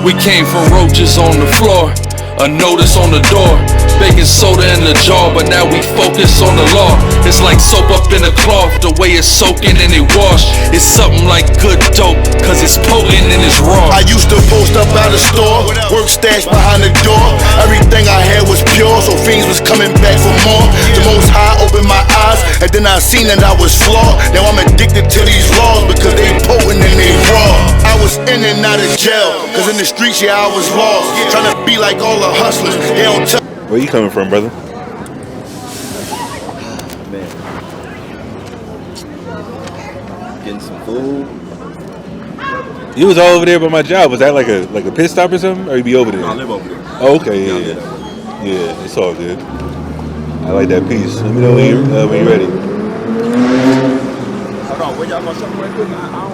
We came from roaches on the floor, a notice on the door, baking soda in the jar, but now we focus on the law. It's like soap up in a cloth, the way it's soaking and it wash. It's something like good dope, cause it's potent and it's raw. I used to post up out the store, work stashed behind the door. Everything I had was pure, so fiends was coming back for more. The Most High opened my eyes, and then I seen that I was flawed. Now I'm addicted to these laws because they potent and they raw. I was in and out of jail, cause in the streets, yeah, I was lost. Trying to be like all the hustlers, they don't tell. Where you coming from, brother? Man, getting some food. You was all over there by my job. Was that like a pit stop or something? Or you be over there? No, I live over there. Oh, okay, yeah, it's all good. I like that piece. Let me know when you're ready. Hold on, where y'all gonna show me right quick?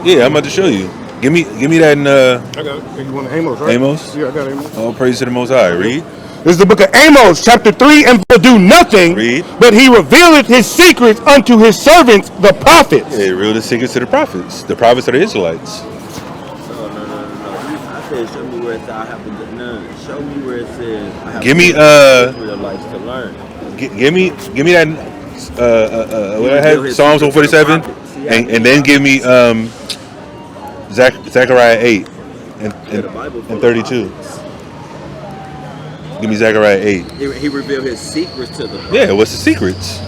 Yeah, I'm about to show you. Give me that in I got it. You want Amos, right? Amos? Yeah, I got Amos. All praise to the Most High. Read. This is the book of Amos, chapter 3, and will do nothing, Read. but he revealeth his secrets unto his servants, the prophets. Yeah, reveal the secrets to the prophets. The prophets are the Israelites. No. I said show me where it says I have to get none. Show me where it says I have Give me Israelites to learn. give me that what I had, Psalms 147, and then give me Zechariah 8 and 32. Give me Zechariah 8. He revealed his secrets to the prophets. Yeah, what's the secrets?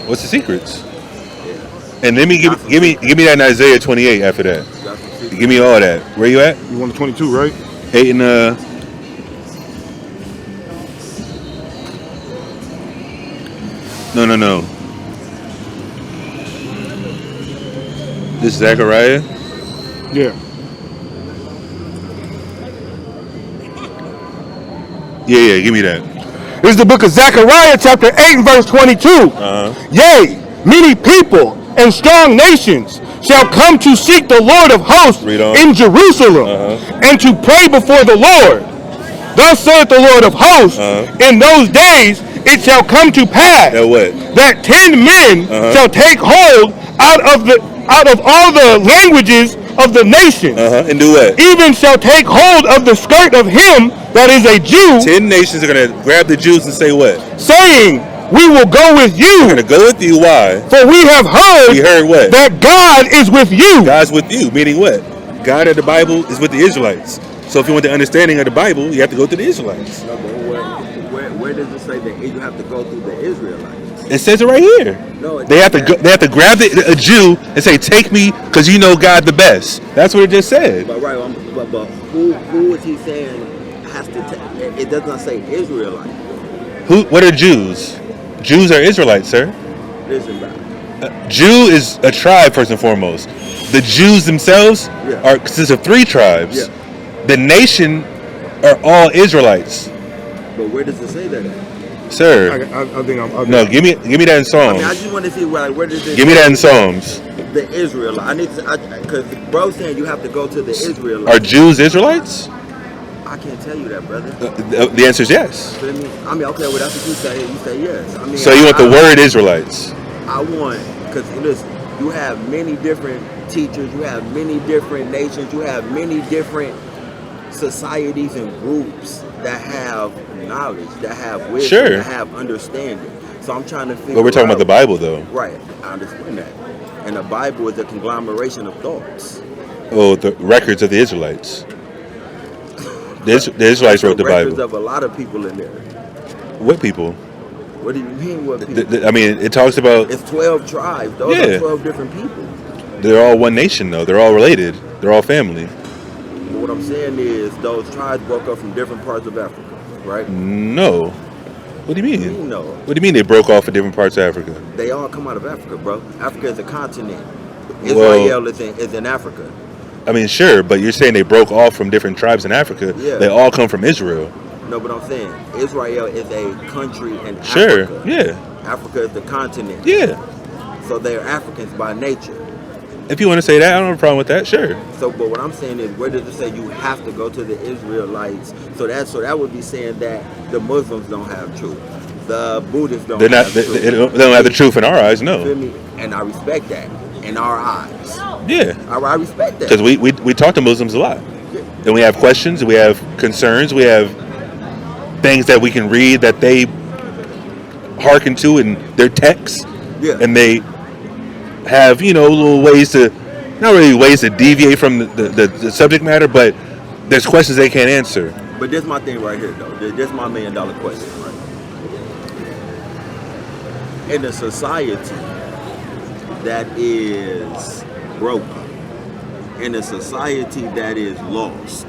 What's the secrets? Yeah. And let me give me that in Isaiah 28 after that. Give me all that. Where you at? You want the 22, right? 8 and No. This is Zechariah? Yeah. Yeah, give me that. This is the book of Zechariah, chapter 8, and verse 22. Yea, many people and strong nations shall come to seek the Lord of hosts in Jerusalem, and to pray before the Lord. Thus saith the Lord of hosts, in those days it shall come to pass that 10 men shall take hold out of all the languages of the nations, and do what? even shall take hold of the skirt of him that is a Jew. 10 nations are going to grab the Jews and say what? Saying, we will go with you. We're going to go with you. Why? For we have heard, what? That God is with you. God's with you, meaning what? God of the Bible is with the Israelites. So if you want the understanding of the Bible, you have to go to the Israelites. No, but where does it say that you have to go through the Israelites? It says it right here. No, they have to grab a Jew and say, "Take me, because you know God the best." That's what it just said. But but who is he saying has to take? It does not say Israelite. What are Jews? Jews are Israelites, sir. Listen, bro. Jew is a tribe first and foremost. The Jews themselves consist of 3 tribes. Yeah. The nation are all Israelites. But where does it say that at? Sir, I think I'm no. Give me that in Psalms. I mean, I just want to see where does it? Give me that in Psalms. The Israelite. I need to, because bro saying you have to go to the Israelites. Are Jews Israelites? I can't tell you that, brother. The answer is yes. I mean, okay, well that's what you say. You say yes. I mean, so you want the word Israelites? I want, because listen, you have many different teachers, you have many different nations, you have many different societies and groups that have knowledge, that have wisdom, that have understanding. So I'm trying to figure out. But we're talking about the Bible, though. Right, I understand that. And the Bible is a conglomeration of thoughts. Oh, the records of the Israelites. The Israelites wrote the Bible. Records of a lot of people in there. What people? What do you mean, what people? I mean, it talks about. It's 12 tribes. Those are 12 different people. They're all one nation, though. They're all related. They're all family. But what I'm saying is, those tribes broke up from different parts of Africa, right? No. What do you mean? No. What do you mean they broke off in different parts of Africa? They all come out of Africa, bro. Africa is a continent. Israel is in Africa. I mean, sure, but you're saying they broke off from different tribes in Africa. Yeah. They all come from Israel. No, but I'm saying Israel is a country in Africa. Sure, yeah. Africa is the continent. Yeah. So they're Africans by nature. If you want to say that, I don't have a problem with that, sure. So, but what I'm saying is, where does it say you have to go to the Israelites? So that would be saying that the Muslims don't have truth. The Buddhists don't have truth. They don't have the truth in our eyes, no. You feel me? And I respect that in our eyes. Yeah. I respect that. Because we talk to Muslims a lot. and we have questions, we have concerns, we have things that we can read that they hearken to in their texts, and they have little ways to, not really ways to deviate from the subject matter, but there's questions they can't answer. But this my thing right here, though. This my $1 million question, right? In a society that is broken, in a society that is lost,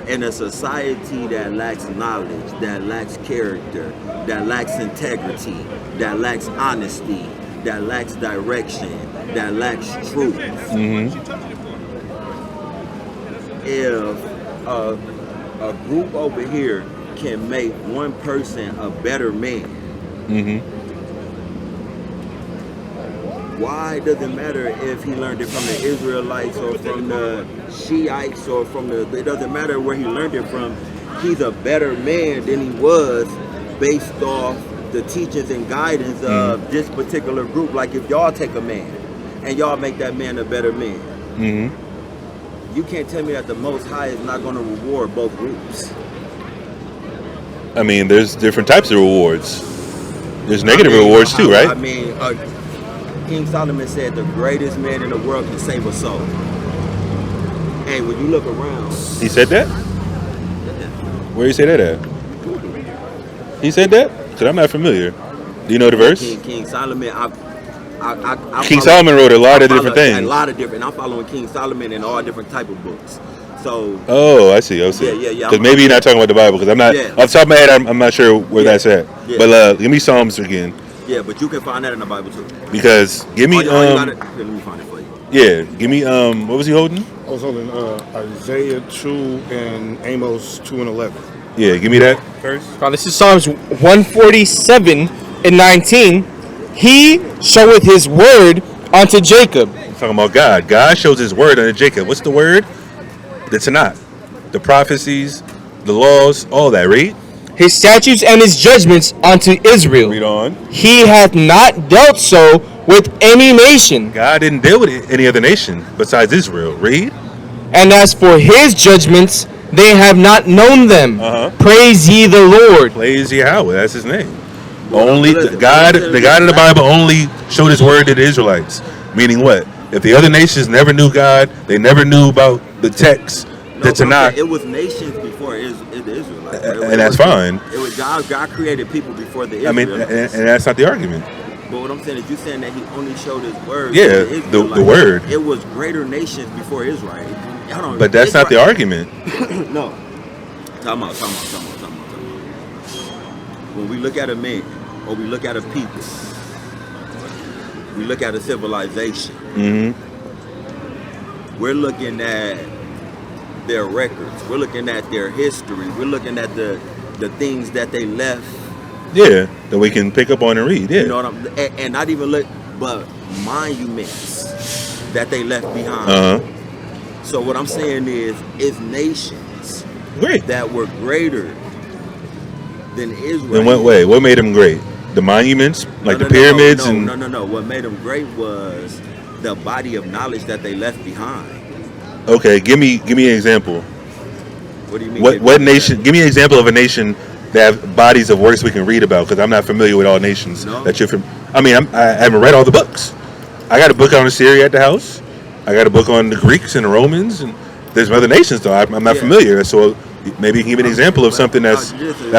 in a society that lacks knowledge, that lacks character, that lacks integrity, that lacks honesty, that lacks direction, that lacks truth. If a group over here can make one person a better man, why does it matter if he learned it from the Israelites or from the Shiites or it doesn't matter where he learned it from. He's a better man than he was based off the teachings and guidance of this particular group. Like if y'all take a man and y'all make that man a better man, you can't tell me that the Most High is not going to reward both groups. I mean, there's different types of rewards. There's negative rewards too, right? I mean, King Solomon said the greatest man in the world can save a soul. Hey, when you look around, he said that? Where you say that at? He said that? Because I'm not familiar. Do you know the verse? King Solomon, King Solomon wrote a lot of different things. A lot of different. I'm following King Solomon in all different type of books. So. Oh, I see. Yeah. Because maybe you're not talking about the Bible. Because I'm not. Off the top of my head, I'm not sure where that's at. Yeah. But give me Psalms again. Yeah, but you can find that in the Bible too. Because give me here, let me find it for you. Yeah, give me what was he holding? I was holding Isaiah 2 and Amos 2 and 11. Yeah, give me that first. This is Psalms 147 and 19. He showeth his word unto Jacob. I'm talking about God. God shows his word unto Jacob. What's the word? The Tanakh. The prophecies, the laws, all that, read. His statutes and his judgments unto Israel. Read on. He hath not dealt so with any nation. God didn't deal with any other nation besides Israel. Read. And as for his judgments, they have not known them. Praise ye the Lord. Praise Yahweh. That's his name. Only the God in the Bible only showed his word to the Israelites. Meaning what? If the other nations never knew God, they never knew about the text, the Tanakh. It was nations before the Israelites. And that's fine. It was God created people before the Israelites. I mean, and that's not the argument. But what I'm saying is, you're saying that he only showed his word. Yeah, the word. It was greater nations before Israel. But that's not the argument. No. Time out. When we look at a man, or we look at a people, we look at a civilization. We're looking at their records. We're looking at their history. We're looking at the things that they left. Yeah, that we can pick up on and read. Yeah. You know what and not even but monuments that they left behind. So what I'm saying is nations that were greater than Israel. In what way? What made them great? The monuments, the pyramids, No. What made them great was the body of knowledge that they left behind. Okay, give me an example. What do you mean? What nation? Give me an example of a nation that have bodies of works we can read about. Because I'm not familiar with all nations that you're from. I mean, I haven't read all the books. I got a book on Assyria at the house. I got a book on the Greeks and the Romans, and there's other nations though I'm not familiar. So maybe you can give me an example of something that's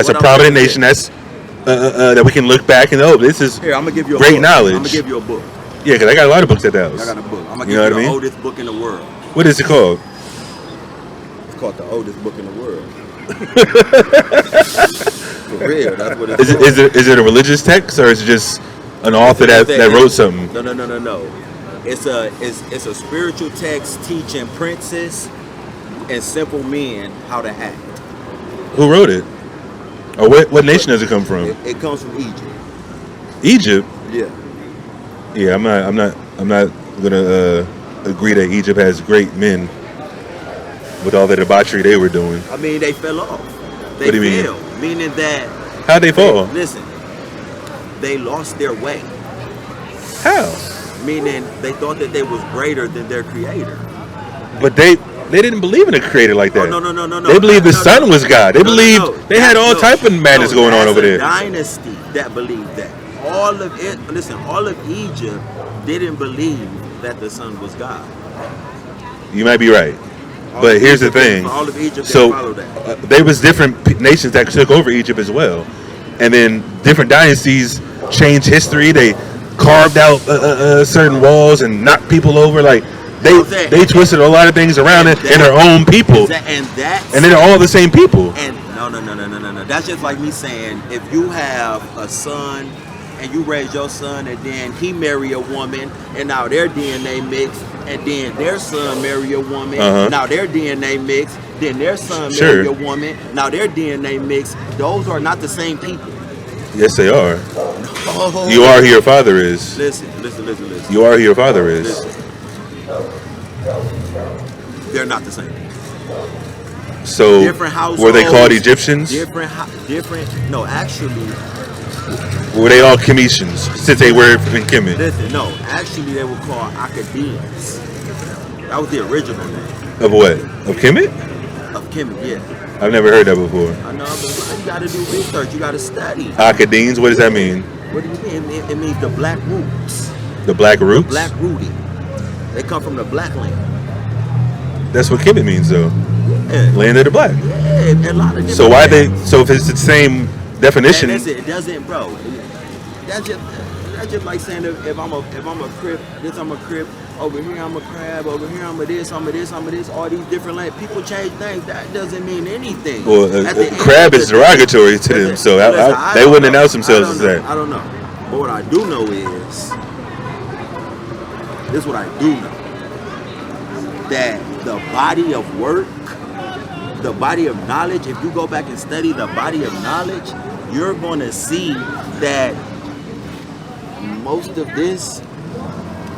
a prominent nation that we can look back and this is I'm gonna give you great knowledge. I'm gonna give you a book. Yeah, because I got a lot of books at the house. I got a book. I'm gonna give you the oldest book in the world. What is it called? It's called the oldest book in the world. For real, that's what it's called. Is it a religious text or is it just an author that wrote something? No. It's a spiritual text teaching princes and simple men how to act. Who wrote it? Or what nation does it come from? It comes from Egypt. Egypt? Yeah. Yeah, I'm not gonna agree that Egypt has great men with all the debauchery they were doing. I mean, they fell off. What do you mean? Meaning that. How'd they fall? Listen, they lost their way. How? Meaning they thought that they was greater than their creator. But They didn't believe in a creator like that. No. They believed the sun was God. They believed they had all type of madness going on over there. Dynasty that believed that. All of it. Listen, all of Egypt didn't believe that the sun was God. You might be right. But here's the thing. All of Egypt so followed that. there was different nations that took over Egypt as well, and then different dynasties changed history. They carved out certain walls and knocked people over. Like they twisted a lot of things around it in their own people. And they're all the same people. And no. That's just like me saying if you have a son and you raise your son and then he marry a woman and now their DNA mixed. And then their son marry a woman. Now their DNA mixed. Then their son marry a woman. Now their DNA mixed. Those are not the same people. Yes, they are. No. You are who your father is. Listen. You are who your father is. Listen. They're not the same. So different households. Were they called Egyptians? Different. No, actually. Were they all Kemetians since they were in Kemet? Listen, no. Actually, they were called Acadians. That was the original name. Of what? Of Kemet? Of Kemet, yeah. I've never heard that before. I know, but you got to do research. You got to study. Acadians? What does that mean? What do you mean? It means the black roots. The black roots? The black rooting. They come from the black land. That's what Kemet means, though. Yeah. Land of the black. Yeah, a lot of. So why they? So if it's the same definition, it doesn't, bro. That's just like saying if I'm a crip, I'm a crip. Over here I'm a crab. Over here I'm a this. All these different lands. People change things. That doesn't mean anything. Well, crab is derogatory to them, so they wouldn't announce themselves as that. I don't know. But what I do know is this: what I do know that the body of work, the body of knowledge. If you go back and study the body of knowledge, you're going to see that most of this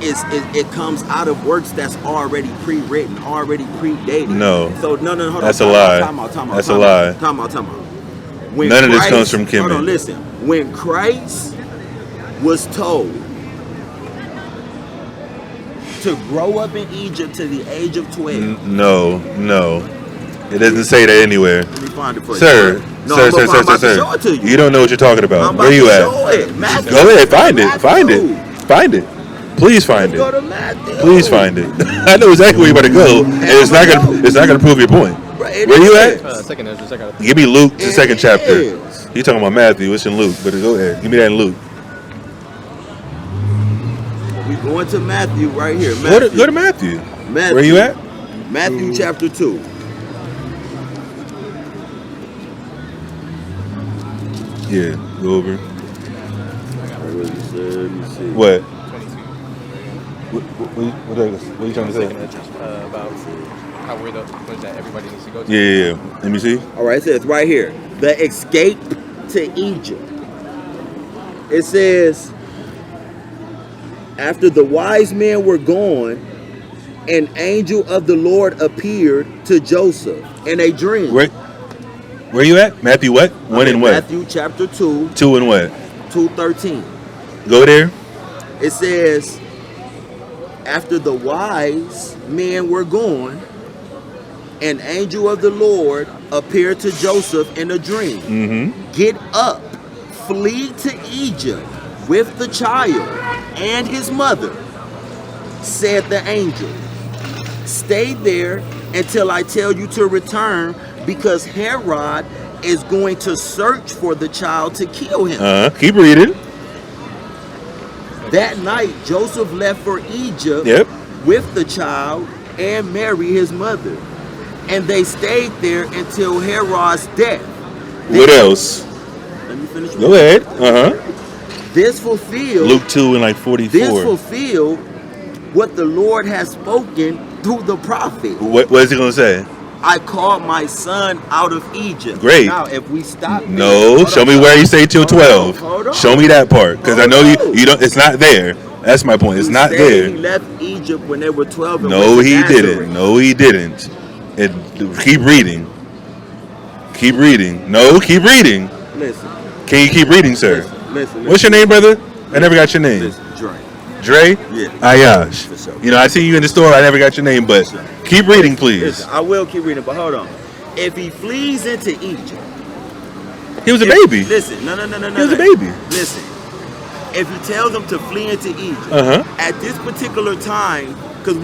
it comes out of works that's already pre-written, already predated. No. So no, hold on. That's a lie. That's a lie. Time out. None of this comes from Kemet. Hold on, listen. When Christ was told to grow up in Egypt to the age of 12. No. It doesn't say that anywhere. Let me find it for sir. you. No, Sir. Show it to you. You don't know what you're talking about. Where you at? Go ahead, find it. Please find it. Go to Matthew. Please find it. I know exactly where you're about to go, and it's not gonna prove your point. Where you at? Second. Give me Luke, the second chapter. You talking about Matthew? It's in Luke, but go ahead. Give me that in Luke. We going to Matthew right here. Go to Matthew. Where you at? Matthew chapter 2. Yeah, go over. What? What are you trying to say? About how we're the ones that everybody needs to go to. Yeah. Let me see. All right, it says right here, the escape to Egypt. It says, after the wise men were gone, an angel of the Lord appeared to Joseph in a dream. Where you at? Matthew what? When and what? Matthew chapter 2. 2 and what? 2:13. Go there. It says, after the wise men were gone, an angel of the Lord appeared to Joseph in a dream. Mm-hmm. Get up, flee to Egypt with the child and his mother, said the angel. Stay there until I tell you to return, because Herod is going to search for the child to kill him. Keep reading. That night, Joseph left for Egypt with the child and Mary, his mother. And they stayed there until Herod's death. What else? Let me finish. Go ahead. This fulfilled Luke 2 and like 44. This fulfilled what the Lord has spoken through the prophet. What is he gonna say? I called my son out of Egypt. Great. Now, if we stop. No, show me where you say till 12. Hold on. Show me that part, because I know you don't. It's not there. That's my point. It's not there. He left Egypt when they were 12. No, he didn't. No, he didn't. Keep reading. Keep reading. No, keep reading. Listen. Can you keep reading, sir? Listen. What's your name, brother? I never got your name. Listen, Dre. Dre, Yeah. Ayash. For sure. You know, I see you in the store. I never got your name, but sure. keep reading, please. Listen, I will keep reading, but hold on. If he flees into Egypt, He was a baby. Listen, no. He was a baby. Listen, if he tells them to flee into Egypt, at this particular time, because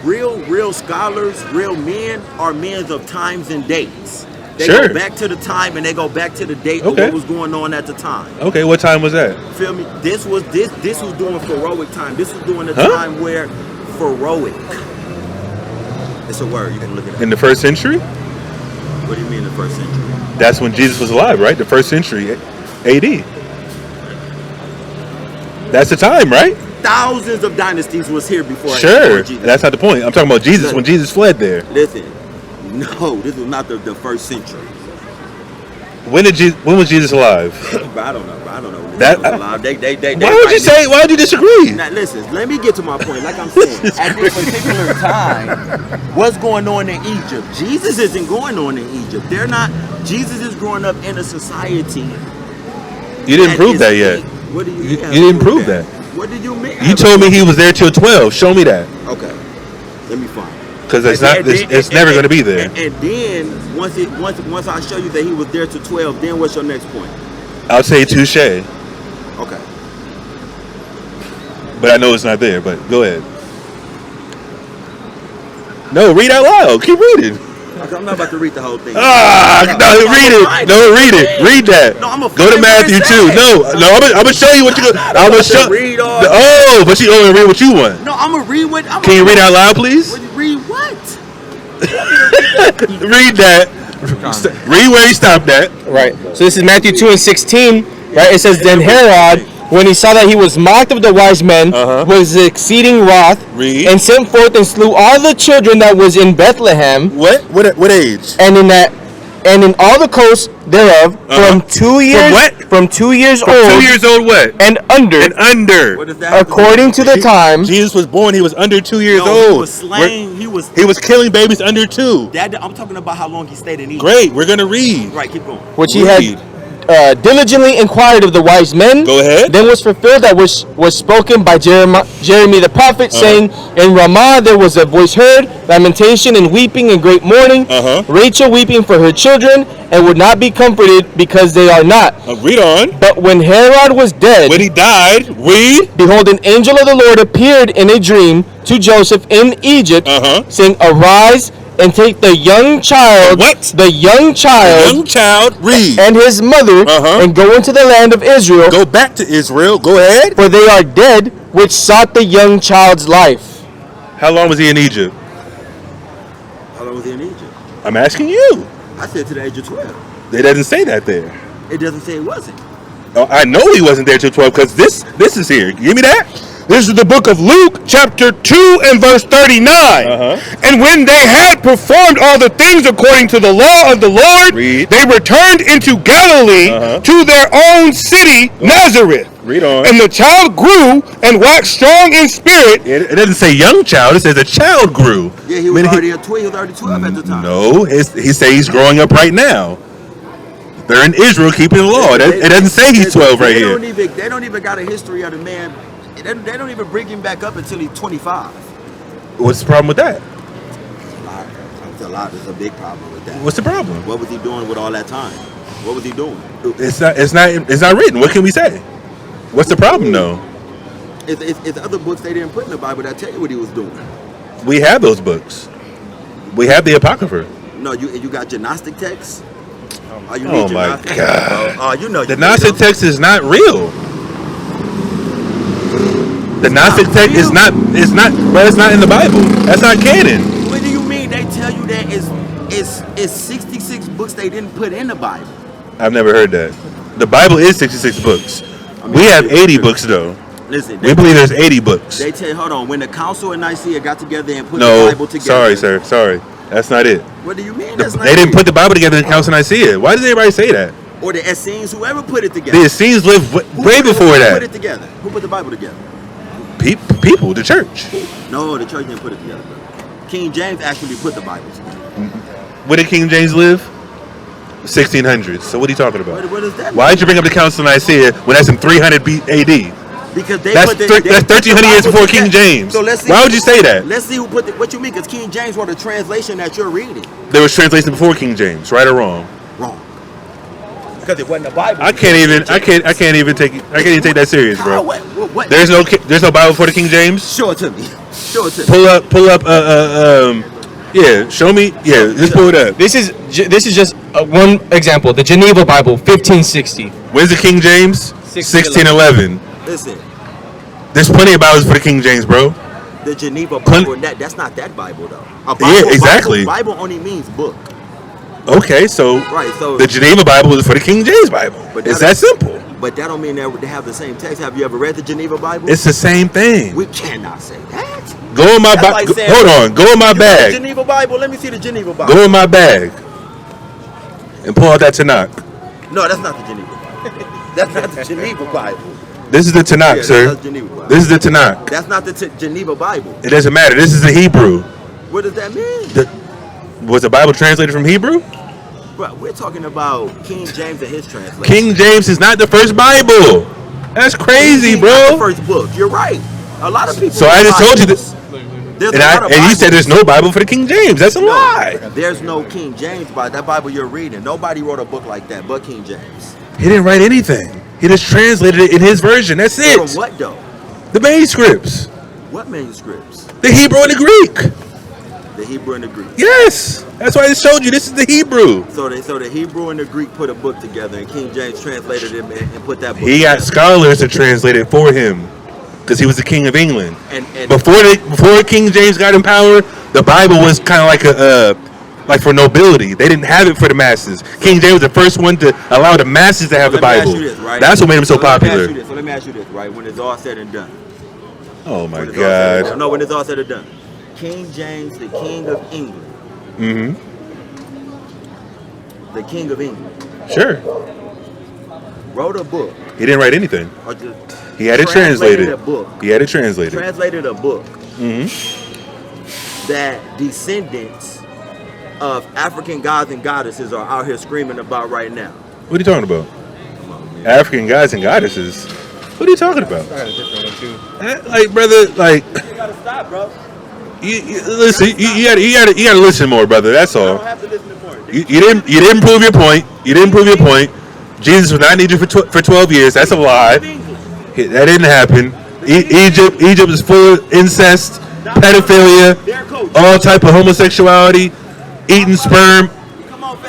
real scholars, real men are men of times and dates. They Sure. go back to the time and they go back to the date of Okay. what was going on at the time. Okay, what time was that? Feel me? This was during heroic time. This was during a time where heroic. It's a word you can look it up. In the first century? What do you mean the first century? That's when Jesus was alive, right? The first century, AD. That's the time, right? Thousands of dynasties was here before. Sure. before Jesus. That's not the point. I'm talking about Jesus Look. when Jesus fled there. Listen, no, this was not the first century. When was Jesus alive? But I don't know. That- They Why would you say? Why would you disagree? Now listen, let me get to my point. Like I'm saying, at this particular time, what's going on in Egypt? Jesus isn't going on in Egypt. They're not. Jesus is growing up in a society. You didn't prove that yet. What do you? You didn't prove that. What did you mean? You told me he was there till 12. Show me that. Okay, let me find. Because it's never going to be there. And then once I show you that he was there to 12, then what's your next point? I'll say touche, Okay. but I know it's not there. But go ahead. No, read out loud. Keep reading. I'm not about to read the whole thing. No, read it. No, read it. Read that. No, I'm a go to Matthew 2. No, I'm gonna show you what you. I'm gonna show. Read all. Oh, but you only read what you want. No, I'm gonna read what. Can you read out loud, please? Read what? Read that. Read where he stopped at. Right. So this is Matthew 2:16. Right. It says, then Herod, when he saw that he was mocked of the wise men, was exceeding wroth, Read. and sent forth and slew all the children that was in Bethlehem, What age? and in all the coasts thereof, from 2 years, from 2 years From old, 2 years old. What? and under, What does that have to do? according to the time. Jesus was born. He was under 2 years No, old. he was slain. He was. He was killing babies under 2. I'm talking about how long he stayed in Egypt. Great. We're gonna read. Right, keep going. Which he Read. had diligently inquired of the wise men. Go ahead. Then was fulfilled that which was spoken by Jeremy the prophet, saying, in Ramah there was a voice heard, lamentation and weeping and great mourning, Rachel weeping for her children, and would not be comforted because they are not. Read on. But when Herod was dead, When he died, read. behold, an angel of the Lord appeared in a dream to Joseph in Egypt, saying, arise and take the young child, the young child, read. and his mother, and go into the land of Israel. Go back to Israel. Go ahead. For they are dead which sought the young child's life. How long was he in Egypt? How long was he in Egypt? I'm asking you. I said to the age of 12. It doesn't say that there. It doesn't say it wasn't. Oh, I know he wasn't there till 12 because this is here. Give me that. This is the book of Luke, chapter 2 and verse 39. And when they had performed all the things according to the law of the Lord, Read. they returned into Galilee to their own city, Nazareth. Read on. And the child grew and waxed strong in spirit. It doesn't say young child. It says a child grew. Yeah, he was already 12. He was already 12 at the time. No, he says he's growing up right now. They're in Israel keeping the law. It doesn't say he's 12 right here. They don't even got a history of the man. They don't even bring him back up until he's 25. What's the problem with that? It's a lot. There's a big problem with that. What's the problem? What was he doing with all that time? What was he doing? It's not written. What can we say? What's the problem though? It's other books they didn't put in the Bible that tell you what he was doing. We have those books. We have the Apocrypha. No, you got your Gnostic texts. Oh, you Oh read your my Gnostic God. texts, bro. You know The you Gnostic read them. text is not real. The Gnostic text is not, but it's not in the Bible. That's not canon. What do you mean? They tell you that it's 66 books they didn't put in the Bible. I've never heard that. The Bible is 66 books. We have 80 books though. Listen, We believe there's 80 books. They tell you, hold on, when the council in Nicaea got together and put the No, Bible together. sorry, sir. Sorry. That's not it. What do you mean? That's not They didn't it? put the Bible together in Council Nicaea. Why does everybody say that? Or the Essenes, whoever put it together. The Essenes lived way before Who put that. it together? Who put the Bible together? People, the church. No, the church didn't put it together. King James actually put the Bible together. Where did King James live? 1600s. So what are you talking about? What does that mean? Why did you bring up the Council of Nicaea when that's in 300 AD? Because they That's put the, that's 1,300 years before King James. So let's see. Why would you say that? Let's see who put the, what you mean? Because King James wrote a translation that you're reading. There was translation before King James, right or wrong? Wrong. Because it wasn't the Bible. I can't even take that serious, bro. What? There's no Bible for the King James. Show it to me. Show it to me. Pull up. Yeah, show me. Yeah, just pull it up. This is just one example. The Geneva Bible, 1560. When's the King James? 1611. Listen, There's plenty of Bibles for the King James, bro. the Geneva Bible. That's not that Bible though. A Bible, Yeah, exactly. Bible only means book. Okay, so Right. So the Geneva Bible is for the King James Bible. But It's that simple. But that don't mean that they have the same text. Have you ever read the Geneva Bible? It's the same thing. We cannot say that. Go in my That's bag. like saying, Hold on. Go in my You got the bag. Geneva Bible. Let me see the Geneva Bible. Go in my bag. And pull out that Tanakh. No, that's not the Geneva Bible. That's not the Geneva Bible. This is the Tanakh, Yeah, sir. that's not Geneva Bible. This is the Tanakh. That's not the Geneva Bible. It doesn't matter. This is the Hebrew. What does that mean? Was the Bible translated from Hebrew? Bro, we're talking about King James and his translation. King James is not the first Bible. That's crazy, King James not bro. the first book. You're right. A lot of people. So I just told you this. There's And, a lot of you Bibles. said there's no Bible for the King James. That's a lie. There's no King James Bible. That Bible you're reading. Nobody wrote a book like that but King James. He didn't write anything. He just translated it in his version. That's it. From what though? The manuscripts. What manuscripts? The Hebrew and the Greek. The Hebrew and the Greek. Yes. That's why I just showed you. This is the Hebrew. So the Hebrew and the Greek put a book together, and King James translated it and put that book. He got together. scholars to translate it for him because he was the king of England. And Before King James got in power, the Bible was kind of like for nobility. They didn't have it for the masses. King James was the first one to allow the masses to have the Bible. That's what made him so popular. So let me ask you this, right? When it's all said and done. Oh my When it's all said and done. God. No, when it's all said and done. King James, the King of England. Mm-hmm. The King of England Sure. wrote a book. He didn't write anything. Or just He had it translated. A book. He had it translated. Translated a book Mm-hmm. that descendants of African gods and goddesses are out here screaming about right now. What are you talking about? African gods and goddesses. What are you talking about? I got a different one too. Like, brother, like, You gotta stop, bro. listen. You gotta listen more, brother. That's I all. don't have to listen to more. You didn't prove your point. You didn't prove your point. Jesus was not in Egypt for 12 years. That's a lie. That didn't happen. Egypt is full of incest, pedophilia, all type of homosexuality, eating sperm,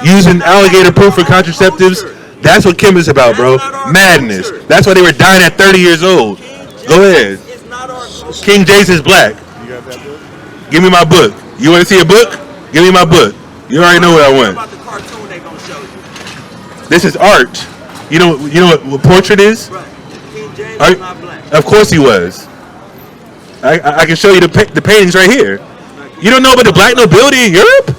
using alligator poop for contraceptives. That's what Kemet is about, bro. Madness. That's why they were dying at 30 years old. Go ahead. It's not our culture. King James is black. Give me my book. You want to see a book? Give me my book. You already know what I want. About the cartoon they gonna show you. This is art. You know what portrait is? Right. King James Art? is not black. Of course he was. I can show you the paintings right here. You don't know about the black nobility in Europe?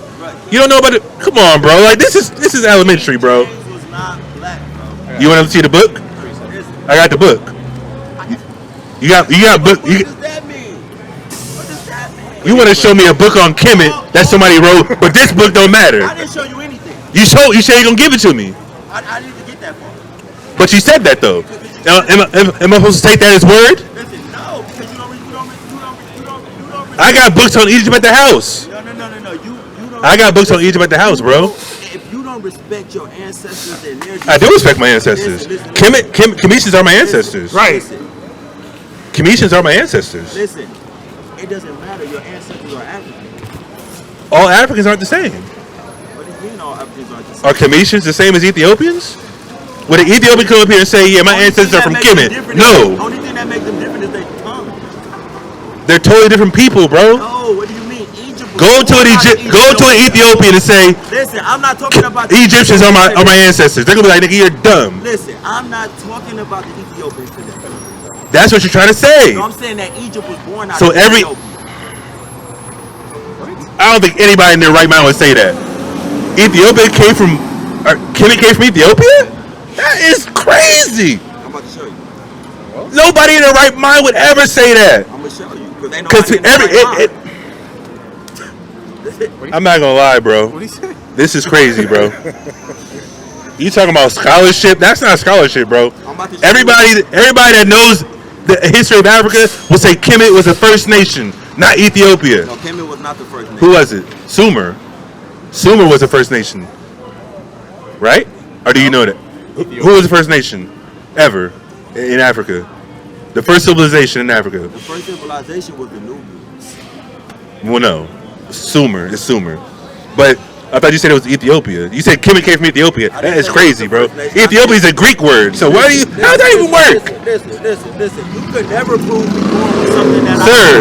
You don't know about it? Come on, bro. Like this is elementary, bro. James was not black, bro. You want to see the book? I got the book. You got book. What does that mean? What does that mean? You want to show me a book on Kemet that somebody wrote, but this book don't matter. I didn't show you anything. You said you're gonna give it to me, I didn't even get that far. but you said that though. Am I supposed to take that as word? Listen, no, because you don't. I got books on Egypt at the house. No. You don't. I got books on Egypt at the house, bro. If you don't respect your ancestors and their I do respect my ancestors. Commissions are my ancestors. Right. Commissions are my ancestors. Listen, it doesn't matter. Your ancestors are African. All Africans aren't the same. What do you mean all Africans aren't the same? Are Commissions the same as Ethiopians? Would an Ethiopian come up here and say, yeah, my ancestors are from Kemet? No. Only thing that makes them different is their tongue. They're totally different people, bro. No, what do you mean? Egypt. Go to an Ethiopian and say, Listen, I'm not talking about the Egyptians are my ancestors. They're gonna be like, nigga, you're dumb. Listen, I'm not talking about the Ethiopians today. That's what you're trying to say. No, I'm saying that Egypt was born out So of every- Ethiopia. I don't think anybody in their right mind would say that. Kemet came from Ethiopia? That is crazy. I'm about to show you. Nobody in their right mind would ever say that. I'm gonna show you because they know. Because I I'm not gonna lie, bro. What do you say? This is crazy, bro. You talking about scholarship? That's not scholarship, bro. I'm about to show Everybody that knows the history of Africa will say Kemet was the first nation, not Ethiopia. No, Kemet was not the first nation. Who was it? Sumer. Sumer was the first nation, right? Or do you know that? Who was the first nation ever in Africa? The first civilization in Africa. The first civilization was the Nubians. Well, no, Sumer. It's Sumer, but I thought you said it was Ethiopia. You said Kemet came from Ethiopia. That is crazy, bro. Ethiopia is a Greek word. So why do you? How does that even work? Listen. You could never prove me wrong with something that Sir,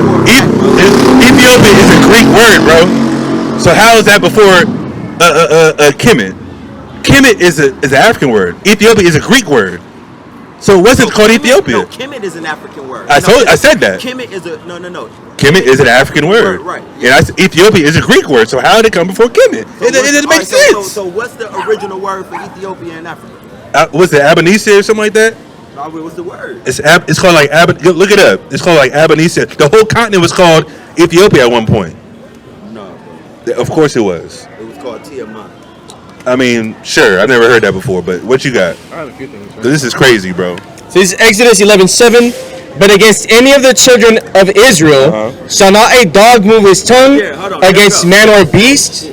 Ethiopia is a Greek word, bro. So how is that before Kemet? Kemet is an African word. Ethiopia is a Greek word. So it wasn't called Ethiopia. No, Kemet is an African word. I said that. Kemet is a no. Kemet is an African word. Right. And Ethiopia is a Greek word. So how did it come before Kemet? It doesn't make sense. So what's the original word for Ethiopia in Africa? What's the Abanese or something like that? What's the word? It's called like look it up. It's called like Abanese. The whole continent was called Ethiopia at one point. No. Of course it was. It was called Tijuana. I mean, sure. I've never heard that before. But what you got? I have a few things. This is crazy, bro. So this is Exodus 11:7. But against any of the children of Israel shall not a dog move his tongue against man or beast,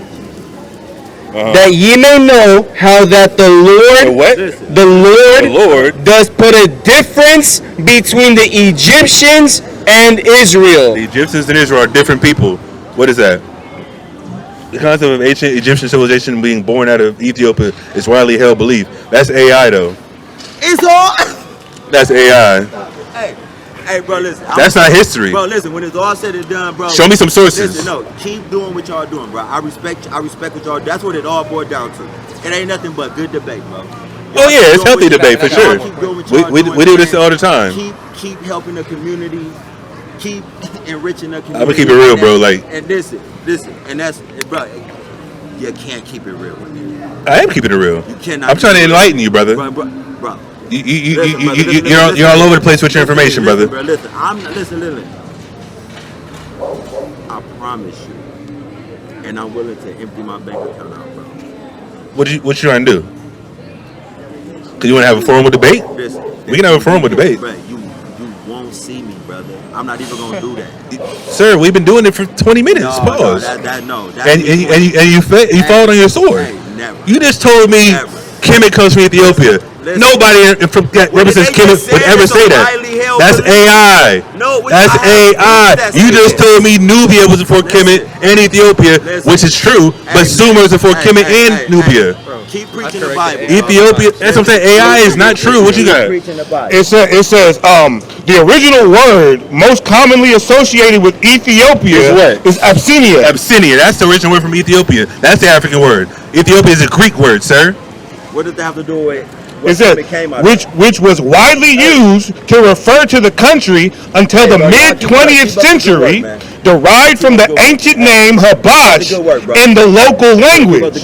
that ye may know how that the Lord does put a difference between the Egyptians and Israel. The Egyptians and Israel are different people. What is that? The concept of ancient Egyptian civilization being born out of Ethiopia is widely held belief. That's AI, though. It's all. That's AI. Hey, bro, listen. That's not history. Bro, listen. When it's all said and done, bro. Show me some sources. Listen, no, keep doing what y'all doing, bro. I respect what y'all. That's what it all boiled down to. It ain't nothing but good debate, bro. Oh yeah, it's healthy debate for sure. We do this all the time. Keep helping the community. Keep enriching the community. I'm gonna keep it real, bro. Like, and listen, and that's, bro. You can't keep it real with me. I am keeping it real. You cannot. I'm trying to enlighten you, brother. Bro. You're all over the place with your information, brother. Listen. I promise you, and I'm willing to empty my bank account out, bro. What you trying to do? Cause you want to have a formal debate? Listen, We can have a formal debate. Bro, you won't see me, brother. I'm not even gonna do that. Sir, we've been doing it for 20 minutes. Pause. And you followed on your sword. Hey, never. You just told me Kemet comes from Ethiopia. Nobody that represents Kemet would ever say that. That's AI. That's AI. You just told me Nubia was before Kemet and Ethiopia, which is true, but Sumer is before Kemet and Nubia. Keep preaching the Bible. Ethiopia, that's what I'm saying. AI is not true. What you got? It says the original word most commonly associated with Ethiopia is Abyssinia. Abyssinia. That's the original word from Ethiopia. That's the African word. Ethiopia is a Greek word, sir. What does that have to do with? It said, which was widely used to refer to the country until the mid-20th century, derived from the ancient name Habash in the local language.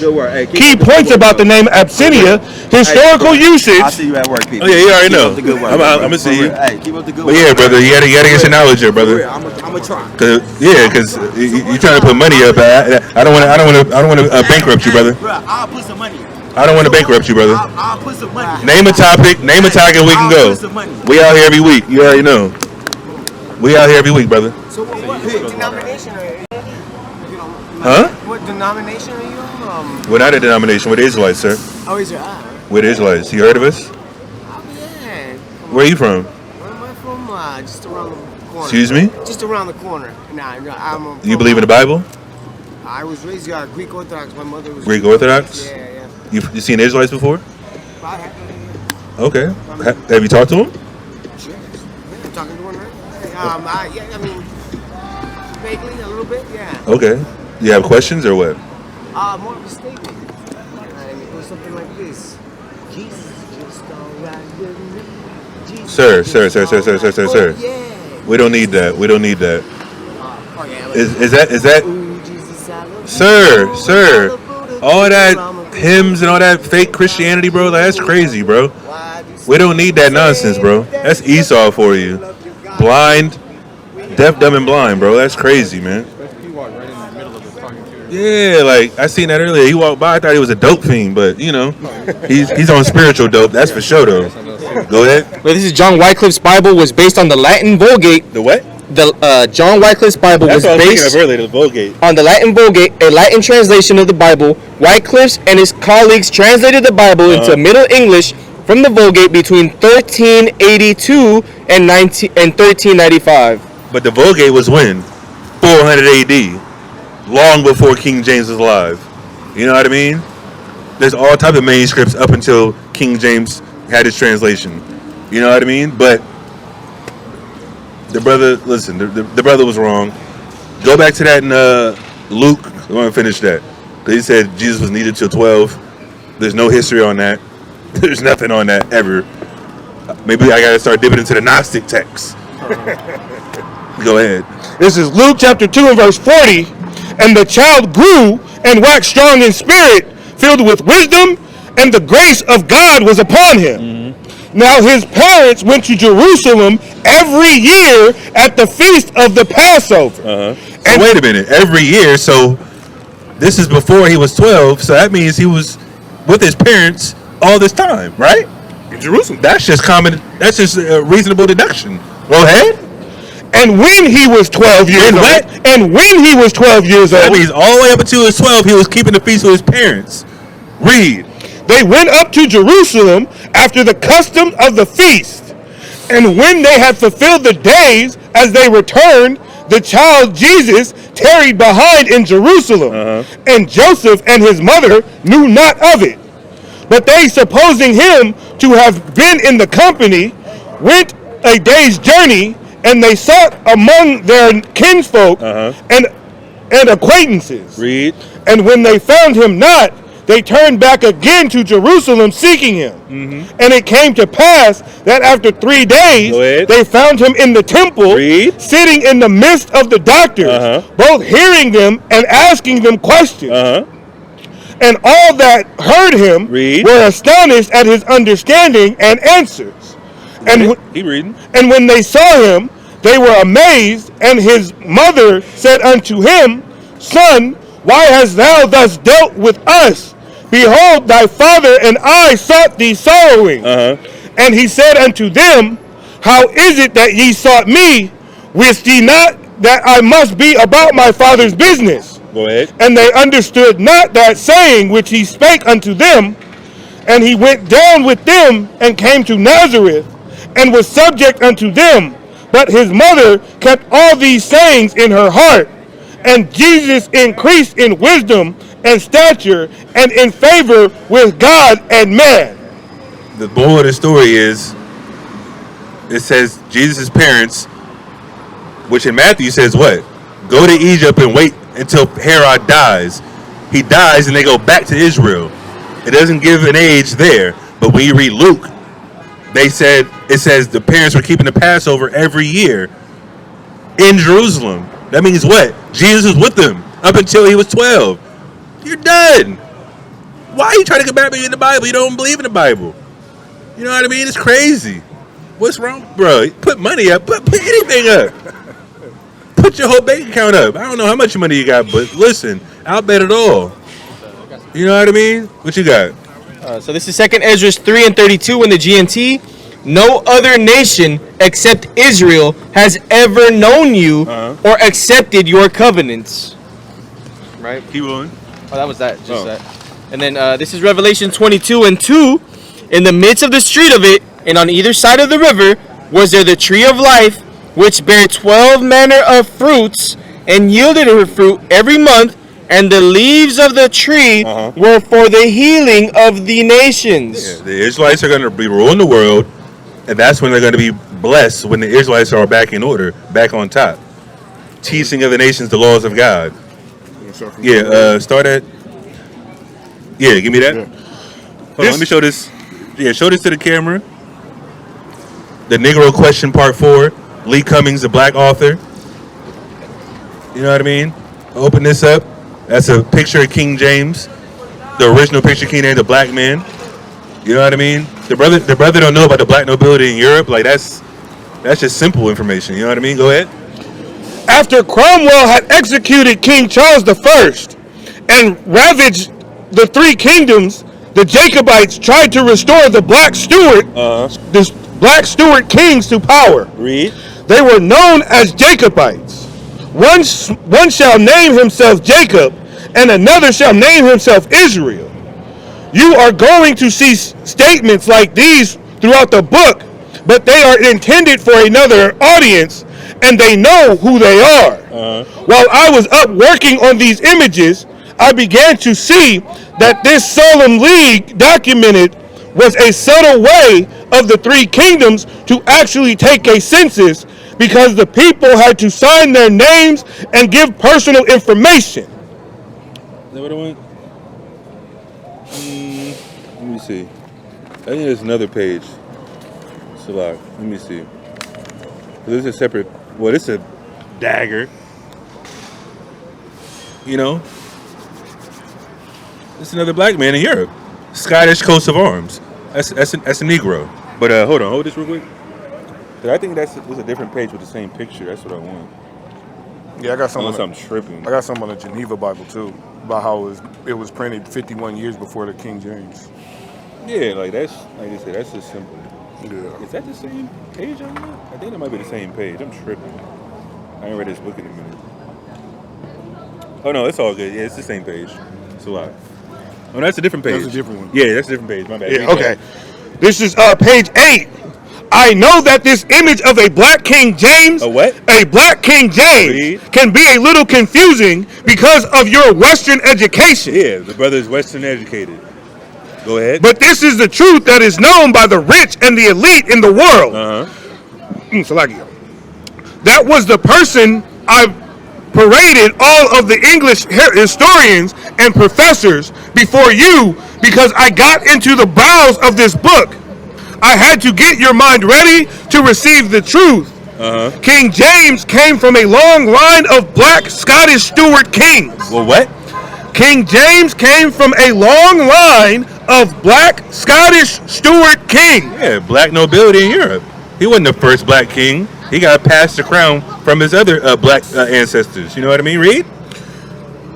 Key points about the name Abyssinia, historical usage. I see you at work, people. Oh yeah, you already know. I'm gonna see you. Hey, keep up the good But work. yeah, brother, you gotta get your knowledge here, brother. I'm gonna try. Cause you trying to put money up. I don't want to bankrupt you, brother. Bro, I'll put some money. I don't want to bankrupt you, brother. I'll put some money. Name a topic, and we can go. We out here every week. You already know. We out here every week, brother. So what denomination are you? Huh? What denomination are you? We're not a denomination. We're the Israelites, sir. Oh, is it? We're the Israelites. You heard of us? Oh, yeah. Where are you from? Where am I from? Just around the corner. Excuse me? Just around the corner. I'm. You believe in the Bible? I was raised Greek Orthodox. My mother was Greek Orthodox? Yeah. You seen Israelites before? Yeah. Okay. Have you talked to them? Sure. Yeah, I'm talking to one right now. I mean, vaguely, a little bit, yeah. Okay. You have questions or what? More of a statement. It goes something like this. Jesus just alright with me. Sir. Yeah. We don't need that. We don't need that. Is that? Ooh, Jesus, I love you. Sir. All that hymns and all that fake Christianity, bro, that's crazy, bro. We don't need that nonsense, bro. That's Esau for you. Blind, deaf, dumb, and blind, bro. That's crazy, man. Yeah, like I seen that earlier. He walked by, I thought he was a dope fiend, but you know, he's on spiritual dope. That's for sure, though. Go ahead. Well, this is John Wycliffe's Bible was based on the Latin Vulgate. The what? The John Wycliffe's Bible That's was what I was thinking based of earlier, the Vulgate. on the Latin Vulgate, a Latin translation of the Bible. Wycliffe and his colleagues translated the Bible into Middle English from the Vulgate between 1382 and 1395. But the Vulgate was when? 400 AD. Long before King James was alive. You know what I mean? There's all type of manuscripts up until King James had his translation. You know what I mean? But the brother, listen, the brother was wrong. Go back to that in Luke. I want to finish that. Because he said Jesus was needed till 12. There's no history on that. There's nothing on that ever. Maybe I got to start dipping into the Gnostic text. Go ahead. This is Luke chapter 2 and verse 40. And the child grew and waxed strong in spirit, filled with wisdom, and the grace of God was upon him. Now his parents went to Jerusalem every year at the feast of the Passover. So wait a minute. Every year, so this is before he was 12, so that means he was with his parents all this time, right? In Jerusalem. That's just common. That's just a reasonable deduction. Go ahead. And when he was 12 years old. what? And when he was 12 years That old. means all the way up until he was 12, he was keeping the feast with his parents. Read. They went up to Jerusalem after the custom of the feast. And when they had fulfilled the days as they returned, the child Jesus tarried behind in Jerusalem. And Joseph and his mother knew not of it. But they, supposing him to have been in the company, went a day's journey, and they sought among their kinsfolk and acquaintances. Read. And when they found him not, they turned back again to Jerusalem seeking him. And it came to pass that after 3 days, they found him in the temple, sitting in the midst of the doctors, both hearing them and asking them questions. And all that heard him were astonished at his understanding and answers. And Keep reading. And when they saw him, they were amazed, and his mother said unto him, Son, why hast thou thus dealt with us? Behold, thy father and I sought thee sorrowing. And he said unto them, How is it that ye sought me? Wist ye not that I must be about my father's business? Go ahead. And they understood not that saying which he spake unto them. And he went down with them and came to Nazareth, and was subject unto them. But his mother kept all these sayings in her heart. And Jesus increased in wisdom and stature and in favor with God and man. The moral of the story is, it says Jesus' parents, which in Matthew says what? Go to Egypt and wait until Herod dies. He dies and they go back to Israel. It doesn't give an age there. But when you read Luke, it says the parents were keeping the Passover every year in Jerusalem. That means what? Jesus was with them up until he was 12. You're done. Why are you trying to combat me in the Bible? You don't believe in the Bible. You know what I mean? It's crazy. What's wrong, bro? Put money up. Put anything up. Put your whole bank account up. I don't know how much money you got, but listen, I'll bet it all. You know what I mean? What you got? So this is 2nd Ezra 3 and 32 in the GNT. No other nation except Israel has ever known you or accepted your covenants. Right? Keep going. Oh, that was that. Just that. And then this is Revelation 22 and 2. In the midst of the street of it, and on either side of the river, was there the tree of life, which bare 12 manner of fruits, and yielded her fruit every month, and the leaves of the tree were for the healing of the nations. Yeah, the Israelites are going to be ruling the world, and that's when they're going to be blessed, when the Israelites are back in order, back on top. Teaching of the nations the laws of God. Yeah, start at... Yeah, give me that. Yeah. Hold on, let me show this. Yeah, show this to the camera. The Negro Question Part 4. Lee Cummings, the black author. You know what I mean? Open this up. That's a picture of King James. The original picture of King James, the black man. You know what I mean? The brother don't know about the black nobility in Europe. Like that's just simple information. You know what I mean? Go ahead. After Cromwell had executed King Charles I and ravaged the 3 kingdoms, the Jacobites tried to restore the black Stuart, the black Stuart kings to power. Read. They were known as Jacobites. One shall name himself Jacob, and another shall name himself Israel. You are going to see statements like these throughout the book, but they are intended for another audience, and they know who they are. While I was up working on these images, I began to see that this solemn league documented was a subtle way of the three kingdoms to actually take a census, because the people had to sign their names and give personal information. Is that what I want? Let me see. I think there's another page. Salak. Let me see. This is a separate. Well, this is a dagger. You know? This is another black man in Europe. Scottish coat of arms. That's a Negro. But hold on. Hold this real quick. I think there's a different page with the same picture. That's what I want. Yeah, I got some. Unless I'm tripping. I got some on the Geneva Bible too, about how it was printed 51 years before the King James. Yeah, like I said, that's just simple. Yeah. Is that the same page on that? I think that might be the same page. I'm tripping. I ain't read this book in a minute. Oh no, it's all good. Yeah, it's the same page. It's a lot. Oh, that's a different page. That's a different one. Yeah, that's a different page. My bad. Yeah, okay. This is page 8. I know that this image of a black King James, A what? A black King James, can be a little confusing because of your Western education. Yeah, the brother is Western educated. Go ahead. But this is the truth that is known by the rich and the elite in the world. Salagio. That was the person I paraded all of the English historians and professors before you, because I got into the bowels of this book. I had to get your mind ready to receive the truth. King James came from a long line of black Scottish Stuart kings. Well, what? King James came from a long line of black Scottish Stuart kings. Yeah, black nobility in Europe. He wasn't the first black king. He got passed the crown from his other black ancestors. You know what I mean? Read.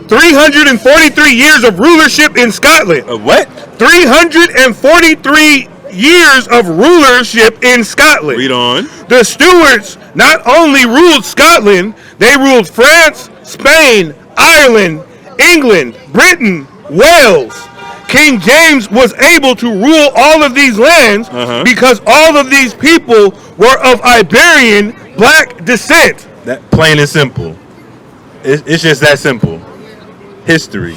343 years of rulership in Scotland. What? 343 years of rulership in Scotland. Read on. The Stuarts not only ruled Scotland, they ruled France, Spain, Ireland, England, Britain, Wales. King James was able to rule all of these lands because all of these people were of Iberian black descent. That plain and simple. It's just that simple. History.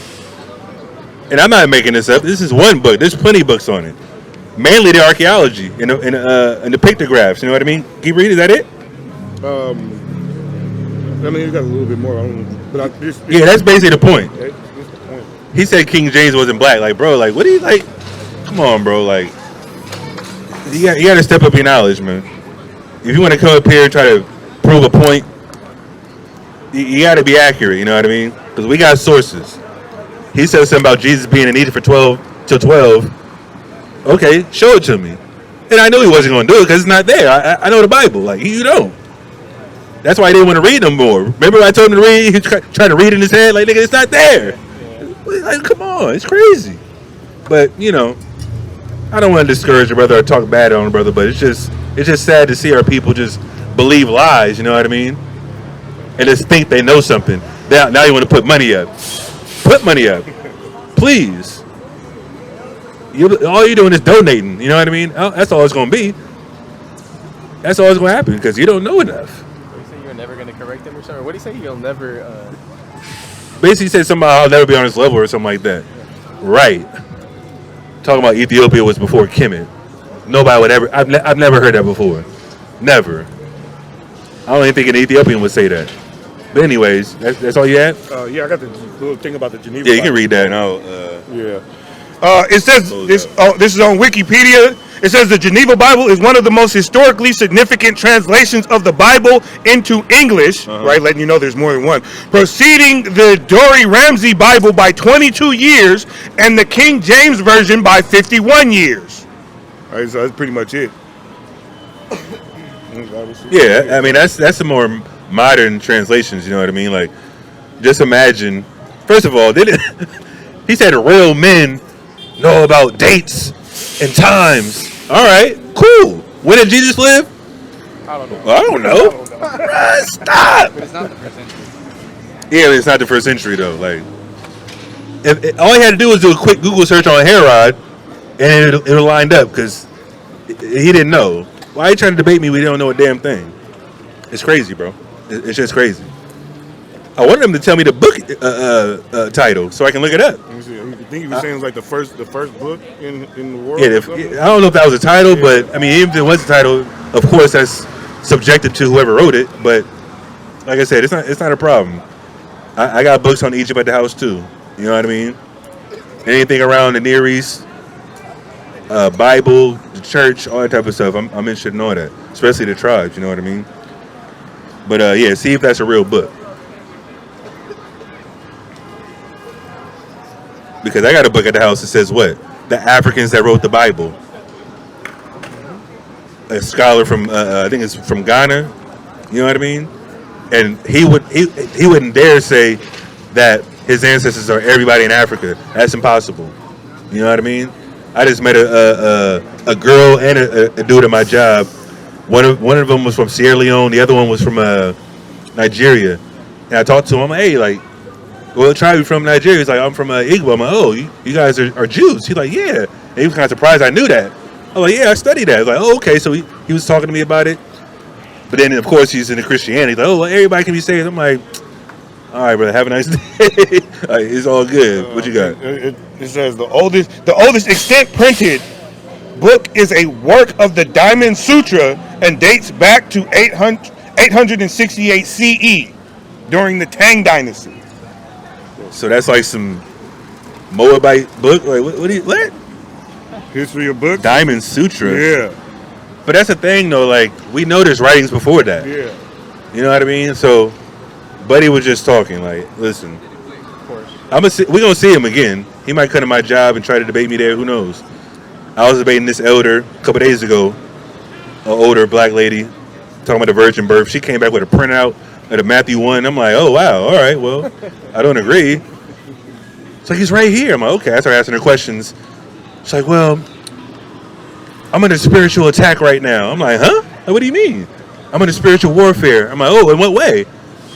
And I'm not making this up. This is one book. There's plenty of books on it. Mainly the archaeology and the pictographs. You know what I mean? Keep reading. Is that it? I mean, you got a little bit more. But Yeah, that's basically the point. That's the point. He said King James wasn't black. Like, bro, like, what do you like? Come on, bro. Like, you got to step up your knowledge, man. If you want to come up here and try to prove a point, you got to be accurate. You know what I mean? Because we got sources. He said something about Jesus being in Egypt for 12 till 12. Okay, show it to me. And I knew he wasn't going to do it because it's not there. I know the Bible. Like, you don't. That's why he didn't want to read no more. Remember I told him to read? He tried to read in his head. Like, nigga, it's not there. Like, come on. It's crazy. But, you know, I don't want to discourage a brother or talk bad on a brother, but it's just sad to see our people just believe lies, you know what I mean? And just think they know something. Now you want to put money up. Put money up. Please. All you're doing is donating, you know what I mean? That's all it's going to be. That's all it's going to happen because you don't know enough. You say you're never going to correct him or something? What do you say? You'll never... Basically said something about I'll never be on his level or something like that. Right. Talking about Ethiopia was before Kemet. Nobody would ever... I've never heard that before. Never. I don't even think an Ethiopian would say that. But anyways, that's all you had? Yeah, I got the little thing about the Geneva. Yeah, you can read that now. Yeah. It says this is on Wikipedia. It says the Geneva Bible is one of the most historically significant translations of the Bible into English, right? Letting you know there's more than one. Preceding the Dory Ramsey Bible by 22 years and the King James Version by 51 years. All right, so that's pretty much it. Yeah, I mean, that's the more modern translations, you know what I mean? Like, just imagine, first of all, he said real men know about dates and times. All right, cool. When did Jesus live? I don't know. Well, I don't know. Stop. But it's not the first century. Yeah, but it's not the first century though. Like, all he had to do was do a quick Google search on Herod, and it'll lined up because he didn't know. Why are you trying to debate me? We don't know a damn thing. It's crazy, bro. It's just crazy. I wanted him to tell me the book title so I can look it up. Let me see. I think he was saying it was like the first book in the world. Yeah, I don't know if that was a title, but I mean, even if it was a title, of course that's subjective to whoever wrote it. But like I said, it's not a problem. I got books on Egypt at the house too. You know what I mean? Anything around the Near East, Bible, the church, all that type of stuff. I'm interested in all that, especially the tribes. You know what I mean? But yeah, see if that's a real book. Because I got a book at the house that says what? The Africans that wrote the Bible. A scholar from I think it's from Ghana. You know what I mean? And he wouldn't dare say that his ancestors are everybody in Africa. That's impossible. You know what I mean? I just met a girl and a dude at my job. One of them was from Sierra Leone. The other one was from Nigeria. And I talked to him. I'm like, hey, like, what tribe you from Nigeria? He's like, I'm from Igbo. I'm like, oh, you guys are Jews? He's like, yeah. And he was kind of surprised I knew that. I was like, yeah, I studied that. I was like, oh, okay. So he was talking to me about it. But then, of course, he's into Christianity. He's like, oh, well, everybody can be saved. I'm like, all right, brother, have a nice day. Like, it's all good. What you got? It says the oldest extant printed book is a work of the Diamond Sutra and dates back to 868 CE during the Tang Dynasty. So that's like some Moabite book? Like, what? History of books? Diamond Sutra? Yeah. But that's the thing, though. Like, we know there's writings before that. Yeah. You know what I mean? So, Buddy was just talking. Like, listen. Of course. We're going to see him again. He might come to my job and try to debate me there. Who knows? I was debating this elder a couple days ago. An older black lady talking about the virgin birth. She came back with a printout of the Matthew 1. I'm like, oh, wow. All right, well, I don't agree. It's like, he's right here. I'm like, okay. I started asking her questions. She's like, well, I'm under spiritual attack right now. I'm like, huh? Like, what do you mean? I'm under spiritual warfare. I'm like, oh, in what way?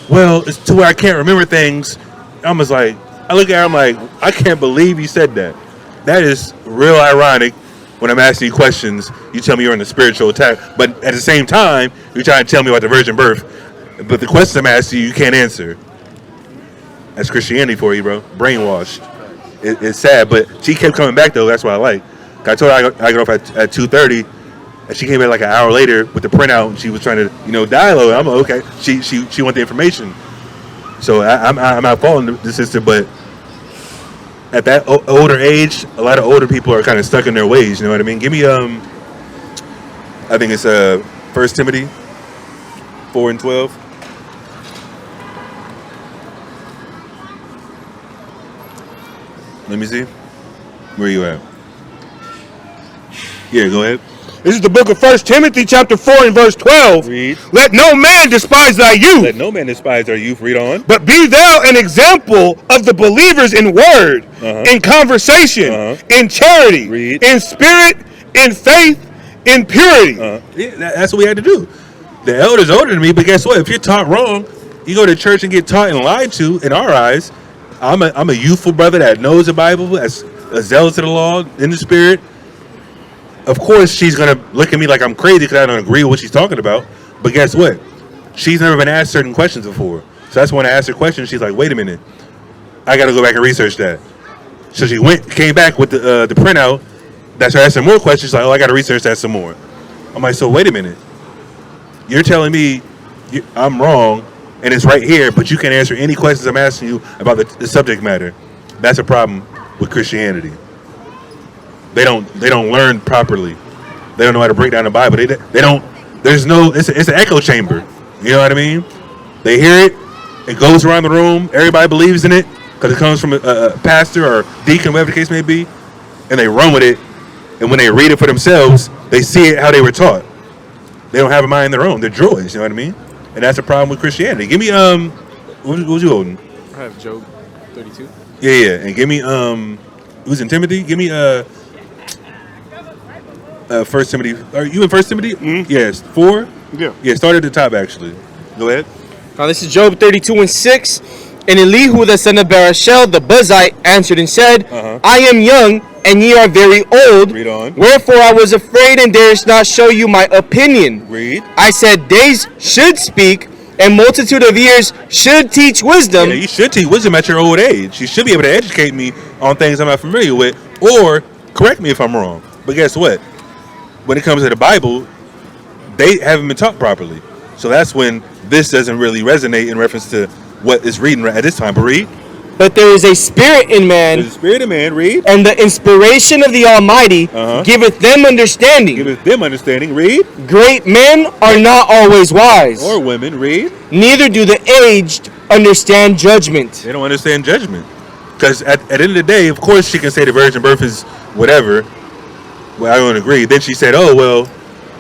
Well, it's to where I can't remember things. I was like, I look at her, I'm like, I can't believe you said that. That is real ironic. When I'm asking you questions, you tell me you're in a spiritual attack. But at the same time, you're trying to tell me about the virgin birth. But the questions I'm asking you can't answer. That's Christianity for you, bro. Brainwashed. It's sad, but she kept coming back, though. That's what I like. I told her I got off at 2:30, and she came in like an hour later with the printout, and she was trying to, dialogue. I'm like, okay. She wanted the information. So I'm not faulting the sister, but at that older age, a lot of older people are kind of stuck in their ways. You know what I mean? Give me I think it's 1 Timothy 4:12. Let me see. Where you at? Yeah, go ahead. This is the book of 1 Timothy chapter 4 and verse 12. Read. Let no man despise thy youth. Let no man despise our youth. Read on. But be thou an example of the believers in word, in conversation, in charity, Read. in spirit, in faith, in purity. Yeah, that's what we had to do. The elder's older than me, but guess what? If you're taught wrong, you go to church and get taught and lied to. In our eyes, I'm a youthful brother that knows the Bible, that's zealous to the law, in the spirit. Of course, she's going to look at me like I'm crazy because I don't agree with what she's talking about. But guess what? She's never been asked certain questions before. So that's when I asked her questions. She's like, wait a minute. I got to go back and research that. So she came back with the printout. That's her asking more questions. She's like, oh, I got to research that some more. I'm like, so wait a minute. You're telling me I'm wrong, and it's right here, but you can't answer any questions I'm asking you about the subject matter. That's a problem with Christianity. They don't learn properly. They don't know how to break down the Bible. They don't. There's no. It's an echo chamber. You know what I mean? They hear it. It goes around the room. Everybody believes in it because it comes from a pastor or deacon, whatever the case may be, and they run with it. And when they read it for themselves, they see it how they were taught. They don't have a mind of their own. They're droids. You know what I mean? And that's a problem with Christianity. Give me what was you holding? I have Job 32. Yeah. And give me who's in Timothy? Give me 1 Timothy. Are you in 1 Timothy? Mm-hmm. Yes, 4. Yeah. Start at the top actually. Go ahead. Now this is Job 32:6. And Elihu the son of Barashel the Buzite answered and said, I am young, and ye are very old. Read on. Wherefore I was afraid, and durst not show you my opinion. Read. I said, days should speak, and multitude of years should teach wisdom. Yeah, you should teach wisdom at your old age. You should be able to educate me on things I'm not familiar with, or correct me if I'm wrong. But guess what? When it comes to the Bible, they haven't been taught properly. So that's when this doesn't really resonate in reference to what is reading at this time. But read. But there is a spirit in man. There's a spirit in man. Read. And the inspiration of the Almighty giveth them understanding. Giveth them understanding. Read. Great men are not always wise. Or women. Read. Neither do the aged understand judgment. They don't understand judgment. Because at the end of the day, of course, she can say the virgin birth is whatever. Well, I don't agree. Then she said, oh, well,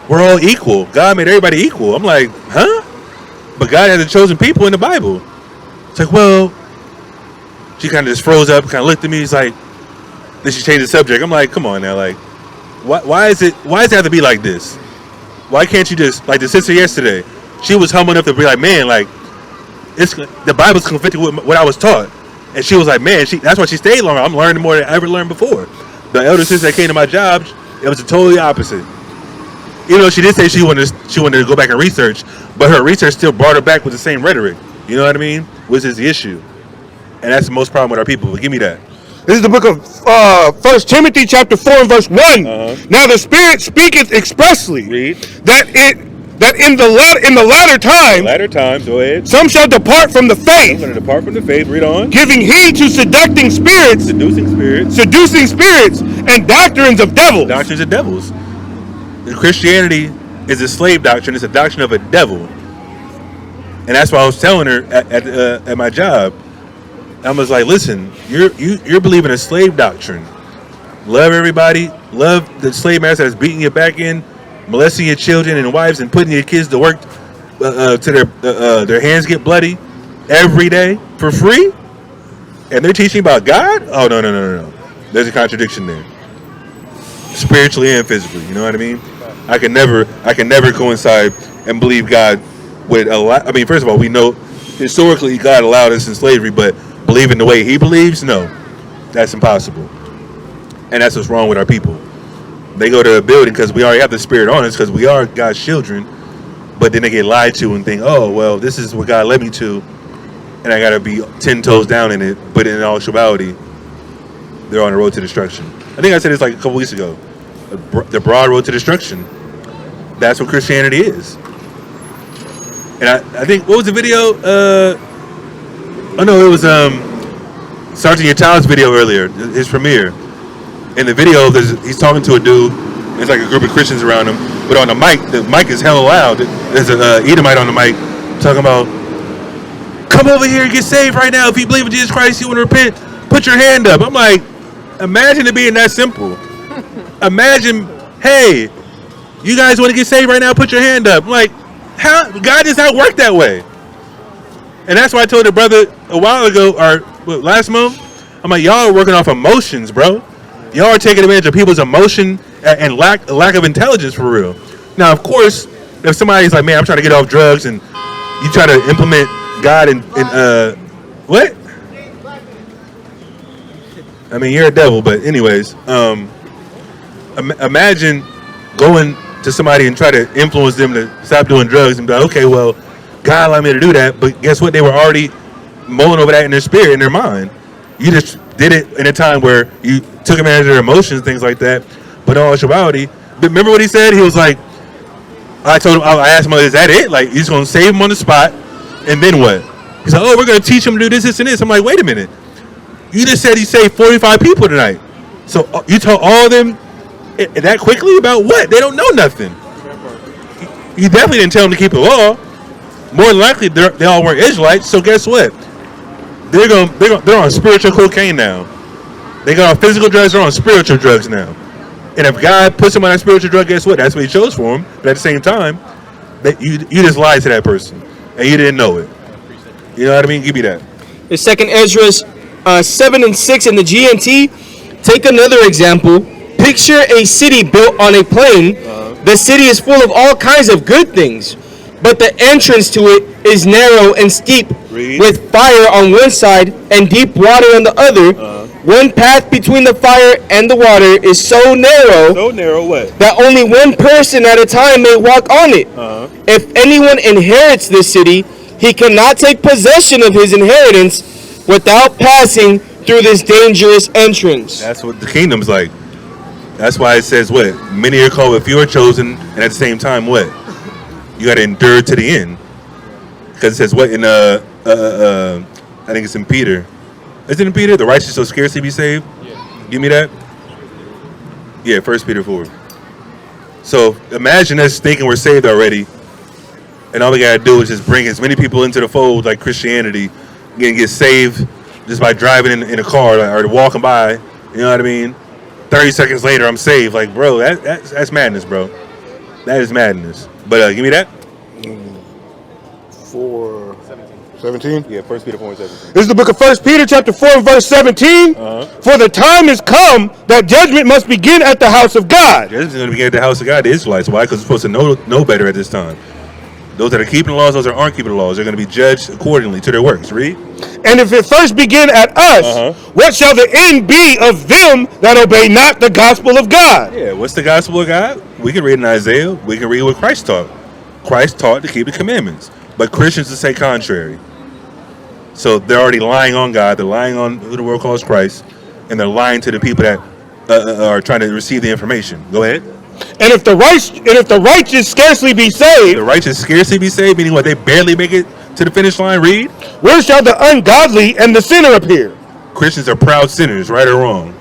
we're all equal. God made everybody equal. I'm like, huh? But God has a chosen people in the Bible. It's like, well, she kind of just froze up, kind of looked at me. It's like, then she changed the subject. I'm like, come on now, like, why is it have to be like this? Why can't you just, like the sister yesterday, she was humble enough to be like, man, like, the Bible's conflicted with what I was taught. And she was like, man, that's why she stayed longer. I'm learning more than I ever learned before. The elder sister that came to my job, it was totally opposite. Even though she did say she wanted to go back and research, but her research still brought her back with the same rhetoric. You know what I mean? Which is the issue. And that's the most problem with our people. But give me that. This is the book of 1 Timothy chapter 4 and verse 1. Now the Spirit speaketh expressly. Read. That in the latter time, Go ahead. some shall depart from the faith. I'm going to depart from the faith. Read on. Giving heed to seducing spirits, and doctrines of devils. Doctrines of devils. Christianity is a slave doctrine. It's a doctrine of a devil. And that's why I was telling her at my job. I was like, listen, you're believing a slave doctrine. Love everybody. Love the slave master that's beating you back in, molesting your children and wives, and putting your kids to work to their hands get bloody every day for free. And they're teaching about God? Oh, no. There's a contradiction there. Spiritually and physically. You know what I mean? I can never coincide and believe God with a lot. I mean, first of all, we know historically God allowed us in slavery, but believing the way he believes, no, that's impossible. And that's what's wrong with our people. They go to a building because we already have the Spirit on us, because we are God's children, but then they get lied to and think, oh, well, this is what God led me to, and I got to be 10 toes down in it. But in all actuality, they're on the road to destruction. I think I said this like a couple weeks ago. The broad road to destruction. That's what Christianity is. And I think, what was the video? It was Sergeant Yatala's video earlier, his premiere. In the video, he's talking to a dude. There's like a group of Christians around him. But on the mic is hella loud. There's an Edomite on the mic talking about, come over here and get saved right now. If you believe in Jesus Christ, you want to repent, put your hand up. I'm like, imagine it being that simple. Imagine, hey, you guys want to get saved right now, put your hand up. I'm like, how? God does not work that way. And that's why I told the brother a while ago, or last month, I'm like, y'all are working off emotions, bro. Y'all are taking advantage of people's emotion and lack of intelligence for real. Now, of course, if somebody's like, man, I'm trying to get off drugs, and you try to implement God in what? I mean, you're a devil, but anyways, imagine going to somebody and try to influence them to stop doing drugs and be like, okay, well, God allowed me to do that, but guess what? They were already mulling over that in their spirit, in their mind. You just did it in a time where you took advantage of their emotions, things like that. But in all actuality, remember what he said? He was like, I asked him, is that it? Like, he's going to save him on the spot, and then what? He's like, oh, we're going to teach him to do this, this, and this. I'm like, wait a minute. You just said he saved 45 people tonight. So you told all of them that quickly about what? They don't know nothing. You definitely didn't tell them to keep the law. More than likely, they all weren't Israelites. So guess what? They're on spiritual cocaine now. They got on physical drugs. They're on spiritual drugs now. And if God puts them on that spiritual drug, guess what? That's what he chose for them. But at the same time, that you just lied to that person, and you didn't know it. You know what I mean? Give me that. The second Ezra 7 and 6 in the GNT. Take another example. Picture a city built on a plain. The city is full of all kinds of good things, but the entrance to it is narrow and steep, with fire on one side and deep water on the other. One path between the fire and the water is so narrow that only one person at a time may walk on it. If anyone inherits this city, he cannot take possession of his inheritance without passing through this dangerous entrance. That's what the kingdom's like. That's why it says what? Many are called, but few are chosen, and at the same time, what? You got to endure to the end. Because it says what in I think it's in Peter. Is it in Peter? The righteous shall scarcely be saved. Yeah. Give me that. Yeah, 1 Peter 4. So imagine us thinking we're saved already, and all we gotta do is just bring as many people into the fold like Christianity, get saved just by driving in a car or walking by. You know what I mean? 30 seconds later, I'm saved. Like, bro, that's madness, bro. That is madness. But give me that. 4:17. Yeah, 1 Peter 4:17. This is the book of 1 Peter chapter 4 verse 17. For the time is come that judgment must begin at the house of God. Judgment's going to begin at the house of God, the Israelites. Why? Because we're supposed to know better at this time. Those that are keeping the laws, those that aren't keeping the laws, they're going to be judged accordingly to their works. Read. And if it first begin at us, what shall the end be of them that obey not the gospel of God? Yeah, what's the gospel of God? We can read in Isaiah. We can read what Christ taught. Christ taught to keep the commandments. But Christians will say contrary. So they're already lying on God. They're lying on who the world calls Christ. And they're lying to the people that are trying to receive the information. Go ahead. And if the righteous scarcely be saved, the righteous scarcely be saved, meaning what? They barely make it to the finish line. Read. Where shall the ungodly and the sinner appear? Christians are proud sinners, right or wrong.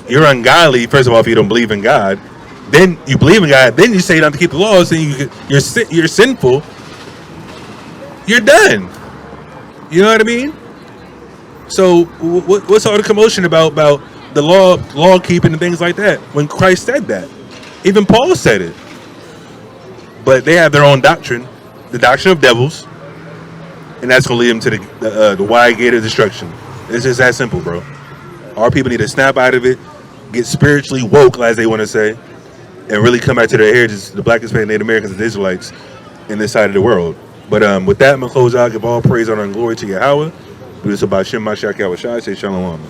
You're ungodly, first of all, if you don't believe in God. Then you believe in God. Then you say you don't have to keep the laws. Then you're sinful. You're done. You know what I mean? So what's all the commotion about the law keeping and things like that when Christ said that? Even Paul said it. But they have their own doctrine, the doctrine of devils, and that's going to lead them to the wide gate of destruction. It's just that simple, bro. Our people need to snap out of it, get spiritually woke, as they want to say, and really come back to their heritage, the Black, Hispanic, Native Americans, and the Israelites in this side of the world. But with that, I'm going to close out. Give all praise, honor, and glory to Yahweh. Do this about Shem Mashiach Yahweh Shai. Say shalom.